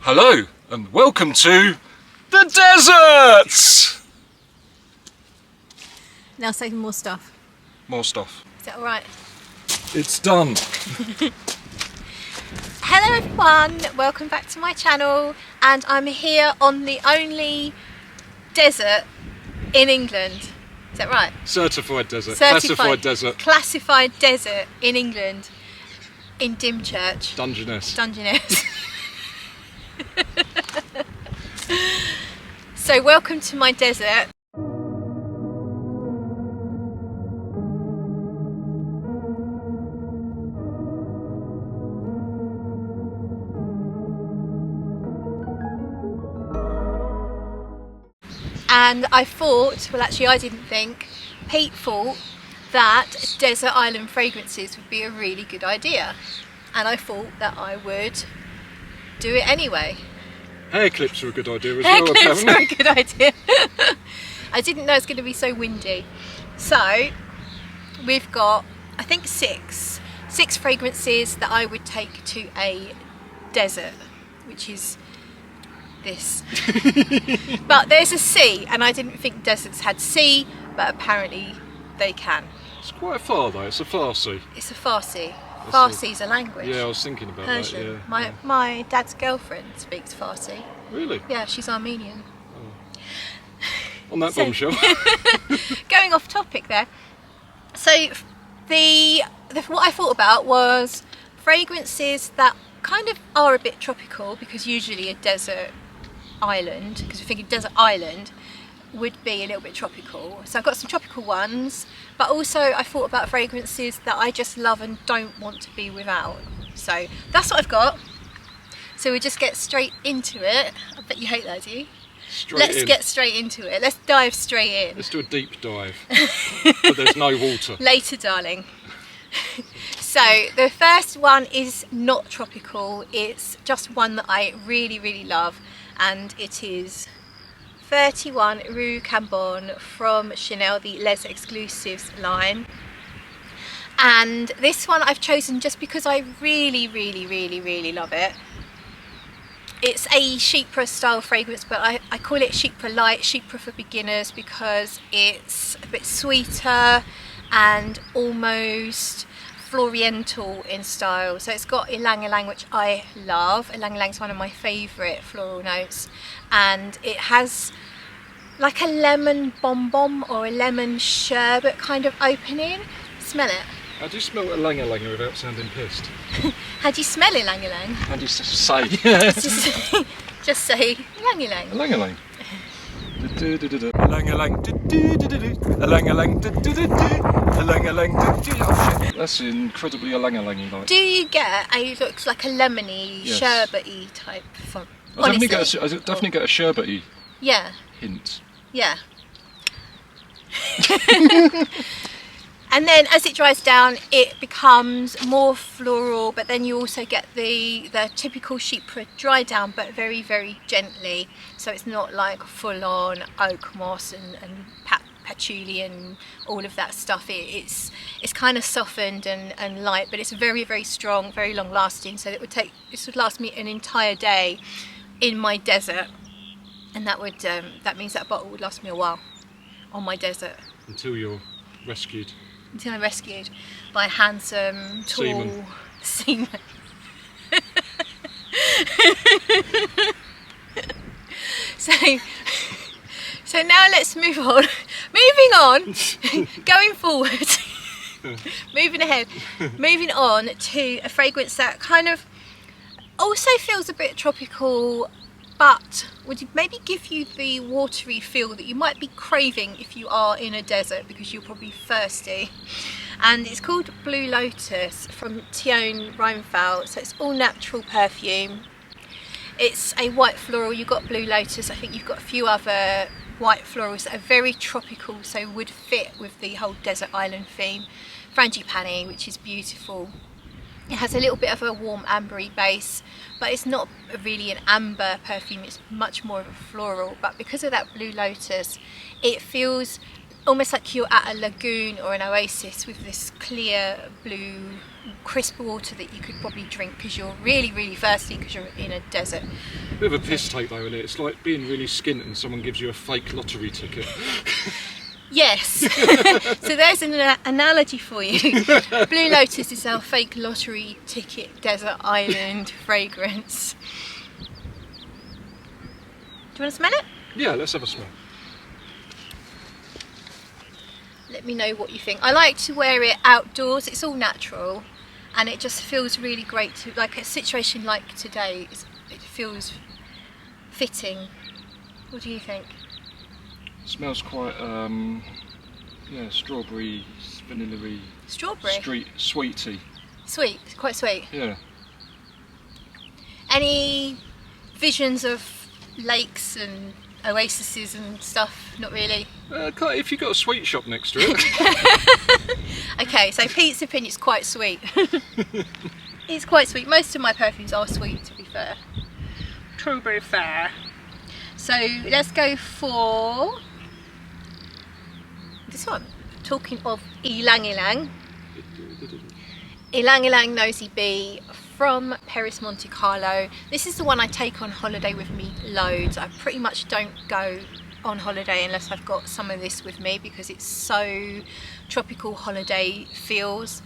Hello and welcome to the deserts! Now say more stuff. More stuff. Is that alright? It's done. Hello everyone, welcome back to my channel, and I'm here on the only desert in England. Is that right? Certified desert. Certified Classified desert. Classified desert in England. In Dymchurch. Dungeness. Dungeness. So welcome to my desert. And I thought, well actually I didn't think, Pete thought that desert island fragrances would be a really good idea. And I thought that I would do it anyway. Hair clips are a good idea as Hair well, clips are apparently. a good idea. I didn't know it's going to be so windy. So we've got, I think six fragrances that I would take to a desert, which is this. But there's a sea, and I didn't think deserts had sea, but apparently they can. It's quite far though, it's a Farsi. It's a Farsi. Farsi's a language. Yeah, I was thinking about Persian. that, yeah. My dad's girlfriend speaks Farsi. Really? Yeah, she's Armenian. On that So- bombshell. Going off topic there. So what I thought about was fragrances that kind of are a bit tropical, because usually a desert island, because we're thinking desert island, would be a little bit tropical. So I've got some tropical ones, but also I thought about fragrances that I just love and don't want to be without. So that's what I've got. So we just get straight into it. I bet you hate that, do you? Let's get straight into it. Let's dive straight in. Let's do a deep dive. But there's no water. Later, darling. So the first one is not tropical. It's just one that I really love, and it is 31 Rue Cambon from Chanel, the Les Exclusives line. And this one I've chosen just because I really love it. It's a chypre style fragrance, but I call it chypre light, chypre for beginners, because it's a bit sweeter and almost floriental in style. So it's got ylang ylang, which I love. Ylang ylang is one of my favourite floral notes, and it has like a lemon bomb or a lemon sherbet kind of opening. Smell it. How do you smell a langa-langa without sounding pissed? How do you smell ylang ylang? How do you say? Just say ylang ylang. Langa-lang. Alang-alang. Alang-alang. Alang-alang. Oh shit. That's incredibly alang-alang like. Do you get a looks like a lemony, Yes. sherbety type from? I definitely get a sherbety Yeah, hint. yeah. And then as it dries down, it becomes more floral, but then you also get the typical chypre dry down, but very gently. So it's not like full on oak moss and patchouli and all of that stuff. It's kind of softened and light, but it's very strong, very long lasting. So this would last me an entire day in my desert, and that means that bottle would last me a while on my desert. Until you're rescued. Until I'm rescued by a handsome, tall seaman. So now let's move on. Moving on, going forward, moving ahead, moving on to a fragrance that kind of also feels a bit tropical, but would maybe give you the watery feel that you might be craving if you are in a desert, because you're probably thirsty. And it's called Blue Lotus from Teone Reinthal. So it's all natural perfume. It's a white floral. You've got Blue Lotus. I think you've got a few other white florals that are very tropical, so would fit with the whole desert island theme. Frangipani, which is beautiful. It has a little bit of a warm ambery base, but it's not really an amber perfume, it's much more of a floral. But because of that Blue Lotus, it feels almost like you're at a lagoon or an oasis with this clear blue crisp water that you could probably drink because you're really, really thirsty because you're in a desert. Bit of a piss take though, isn't it? It's like being really skint and someone gives you a fake lottery ticket. Yes. So there's an analogy for you. Blue Lotus is our fake lottery ticket desert island fragrance. Do you want to smell it? Yeah, let's have a smell. Let me know what you think. I like to wear it outdoors. It's all natural and it just feels really great to, like a situation like today, it feels fitting. What do you think? Smells quite, yeah, strawberry, vanilla-y. Strawberry? Sweety. Sweet, quite sweet. Yeah. Any visions of lakes and oases and stuff? Not really. If you've got a sweet shop next to it. Okay, so Pete's opinion is quite sweet. It's quite sweet. Most of my perfumes are sweet, to be fair. To be fair. So let's go for this one. Talking of Ylang Ylang. Ylang Ylang Nosy Bee from Paris Monte Carlo. This is the one I take on holiday with me loads. I pretty much don't go on holiday unless I've got some of this with me because it's so tropical holiday feels.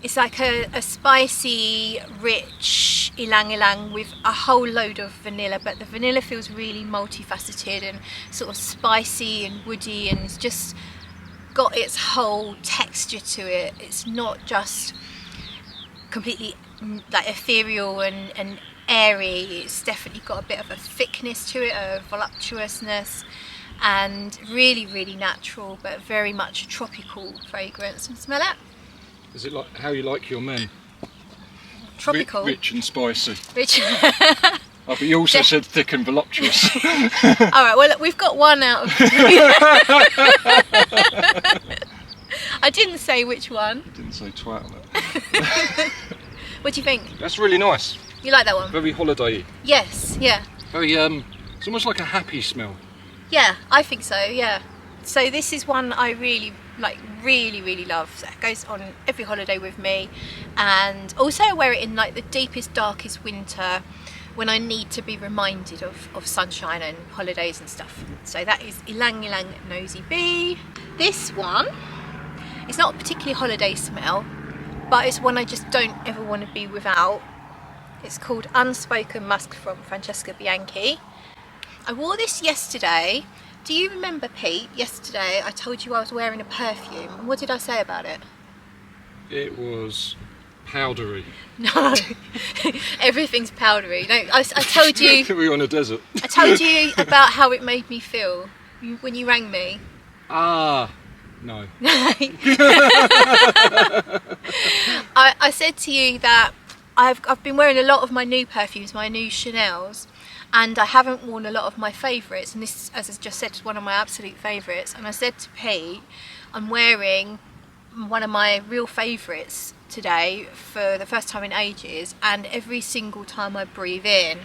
It's like a spicy, rich ylang ylang with a whole load of vanilla, but the vanilla feels really multifaceted and sort of spicy and woody, and it's just got its whole texture to it. It's not just completely like ethereal and airy. It's definitely got a bit of a thickness to it, a voluptuousness, and really, really natural, but very much a tropical fragrance. And smell it? Is it like how you like your men? Tropical. Rich and spicy. Rich. Oh, but you also said thick and voluptuous. Alright, well look, we've got one out of three. I didn't say which one. I didn't say twat on it. What do you think? That's really nice. You like that one? Very holiday-y. Yes, yeah. Very, it's almost like a happy smell. Yeah, I think so, yeah. So this is one I really really love. So it goes on every holiday with me, and also I wear it in like the deepest, darkest winter when I need to be reminded of sunshine and holidays and stuff. So that is Ylang Ylang Nosy Bee. This one, it's not a particularly holiday smell, but it's one I just don't ever want to be without. It's called Unspoken Musk from Francesca Bianchi. I wore this yesterday. Do you remember, Pete, yesterday I told you I was wearing a perfume. What did I say about it? It was powdery. No, everything's powdery. No, I told you. We were on a desert. I told you about how it made me feel when you rang me. Ah, no. I said to you that I've been wearing a lot of my new perfumes, my new Chanel's, and I haven't worn a lot of my favourites, and this, as I just said, is one of my absolute favourites. And I said to Pete, I'm wearing one of my real favourites today for the first time in ages, and every single time I breathe in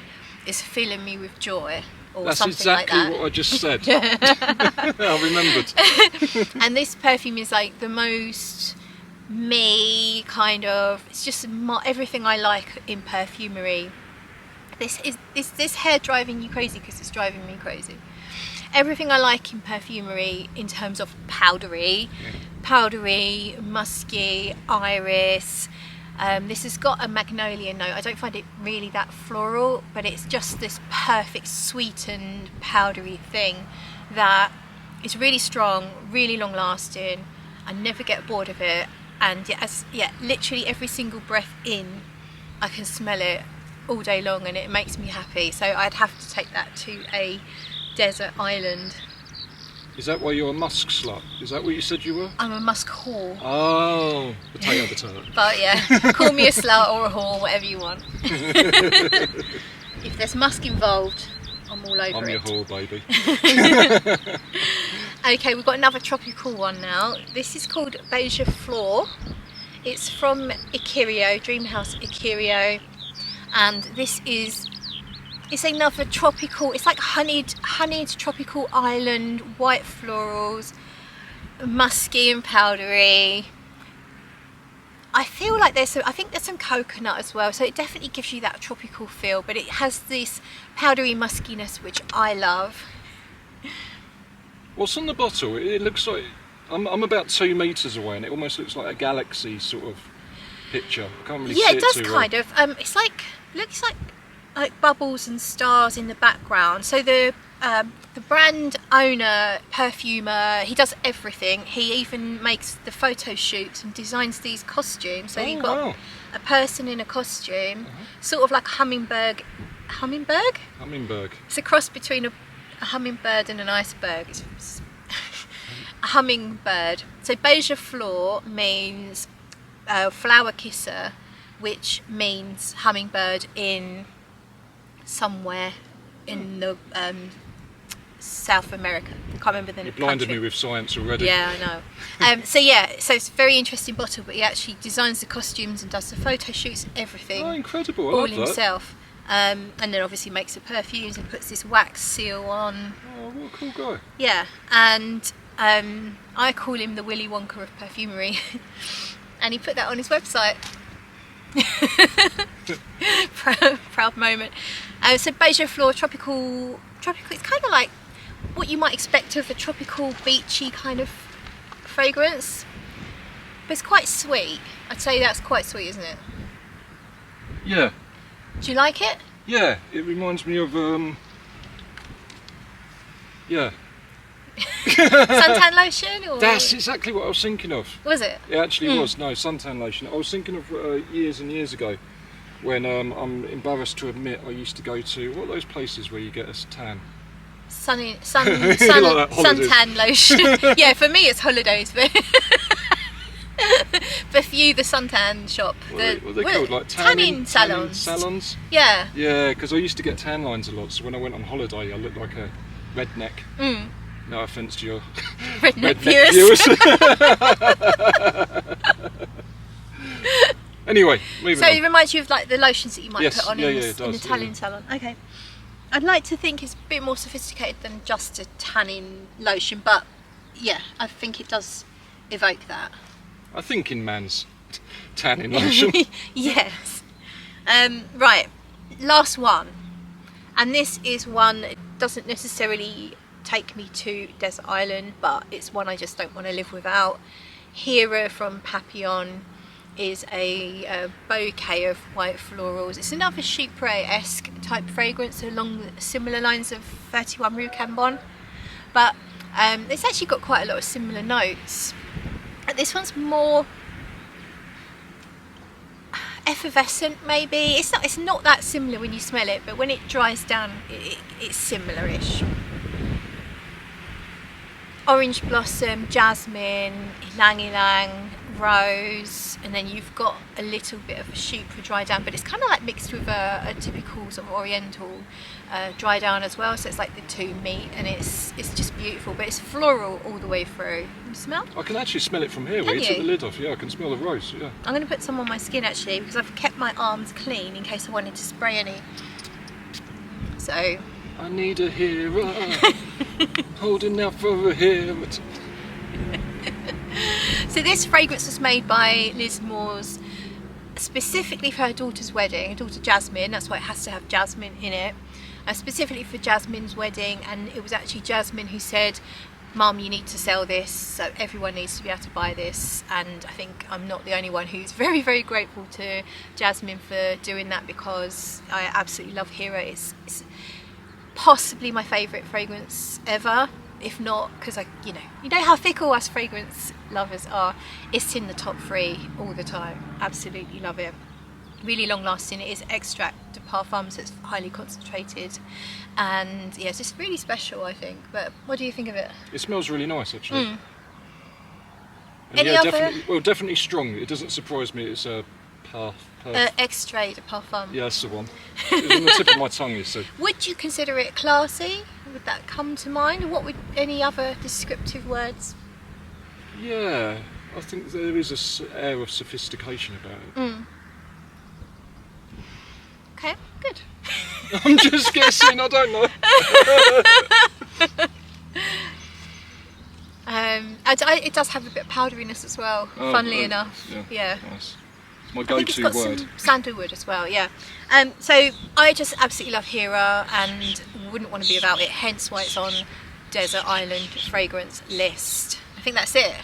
is filling me with joy, or That's something exactly like that. what I just said. I remembered. And this perfume is like the most me kind of, it's just everything I like in perfumery. This hair driving you crazy? Because it's driving me crazy. Everything I like in perfumery in terms of powdery, musky, iris. This has got a magnolia note. I don't find it really that floral, but it's just this perfect sweetened powdery thing that is really strong, really long lasting. I never get bored of it, and literally every single breath in I can smell it all day long, and it makes me happy. So I'd have to take that to a desert island. Is that why you're a musk slut? Is that what you said you were? I'm a musk whore. Oh, potato. But yeah, call me a slut or a whore, whatever you want. If there's musk involved, I'm all over I'm it. your whore, baby. Okay, we've got another tropical one now. This is called Beija Flor. It's from Ikirio, Dreamhouse Ikirio, and this is It's another tropical, it's like honeyed tropical island, white florals, musky and powdery. I feel like I think there's some coconut as well, so it definitely gives you that tropical feel, but it has this powdery muskiness which I love. What's on the bottle? It looks like, I'm about 2 metres away and it almost looks like a galaxy sort of picture. I can't really see Yeah, it does too kind of. It's like, looks like bubbles and stars in the background. So the brand owner, perfumer, he does everything. He even makes the photo shoots and designs these costumes. So you've got a person in a costume, sort of like a hummingbird. Hummingbird. It's a cross between a hummingbird and an iceberg. It's a hummingbird. So beige fleur means flower kisser, which means hummingbird in somewhere in the South America. I can't remember the You blinded me with science already. Yeah, I know. So it's a very interesting bottle, but he actually designs the costumes and does the photo shoots, everything. Oh, incredible! I all love that. himself. And then obviously makes the perfumes and puts this wax seal on. Oh, what a cool guy. Yeah, and I call him the Willy Wonka of perfumery. And he put that on his website. proud moment. So beige fleur, tropical. It's kind of like what you might expect of a tropical, beachy kind of fragrance, but it's quite sweet. I'd say that's quite sweet, isn't it? Yeah. Do you like it? Yeah, it reminds me of yeah. Suntan lotion? Or? That's exactly what I was thinking of. Was it? It actually was, no, suntan lotion. I was thinking of years and years ago when I'm embarrassed to admit I used to go to, what are those places where you get a tan? Suntan lotion. Yeah, for me it's holidays, but for you the suntan shop. What are they called? Like tanning salons. Salons? Yeah. Yeah, because I used to get tan lines a lot, so when I went on holiday I looked like a redneck. No offence to your redneck viewers. Anyway, moving on. So it reminds you of like the lotions that you might put on in it does, an Italian salon. Okay. I'd like to think it's a bit more sophisticated than just a tanning lotion, but yeah, I think it does evoke that. I think in man's tanning lotion. Yes. Right, last one. And this is one that doesn't necessarily take me to desert island, but it's one I just don't want to live without. Hera from Papillon is a bouquet of white florals. It's another chypre-esque type fragrance along similar lines of 31 Rue Cambon, but it's actually got quite a lot of similar notes. This one's more effervescent, maybe. It's not that similar when you smell it, but when it dries down it's similar-ish. Orange blossom, jasmine, ylang-ylang, rose, and then you've got a little bit of a chypre dry down, but it's kind of like mixed with a typical sort of oriental dry down as well, so it's like the two meet, and it's just beautiful, but it's floral all the way through. Can you smell? I can actually smell it from here where you took the lid off. Yeah, I can smell the rose. Yeah. I'm going to put some on my skin actually, because I've kept my arms clean in case I wanted to spray any. So I need a hero, holding out for a hero. So this fragrance was made by Liz Moores specifically for her daughter's wedding, her daughter Jasmine, that's why it has to have jasmine in it, specifically for Jasmine's wedding, and it was actually Jasmine who said, Mum, you need to sell this, so everyone needs to be able to buy this, and I think I'm not the only one who's very, very grateful to Jasmine for doing that, because I absolutely love Hera. It's possibly my favourite fragrance ever, if not, because you know how fickle us fragrance lovers are. It's in the top 3 all the time. Absolutely love it. Really long lasting. It is extract de parfum, so it's highly concentrated, and yeah, it's just really special, I think. But what do you think of it? It smells really nice, actually. Mm. And Any yeah, other? definitely strong. It doesn't surprise me. It's a extrait de parfum. Yeah, that's the one. It's on the tip of my tongue, you see. Would you consider it classy? Would that come to mind? What would any other descriptive words? Yeah, I think there is an air of sophistication about it. Mm. Okay, good. I'm just guessing, I don't know. It does have a bit of powderiness as well, funnily enough. Yeah. Nice. It's my I think it's go-to got word. some sandalwood as well, yeah. So I just absolutely love Hera and wouldn't want to be without it, hence why it's on Desert Island Fragrance list. I think that's it.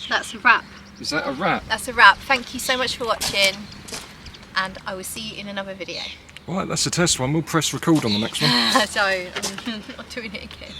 That's a wrap. Is that a wrap? That's a wrap. Thank you so much for watching, and I will see you in another video. Right, that's a test one. We'll press record on the next one. So, I'm not doing it again.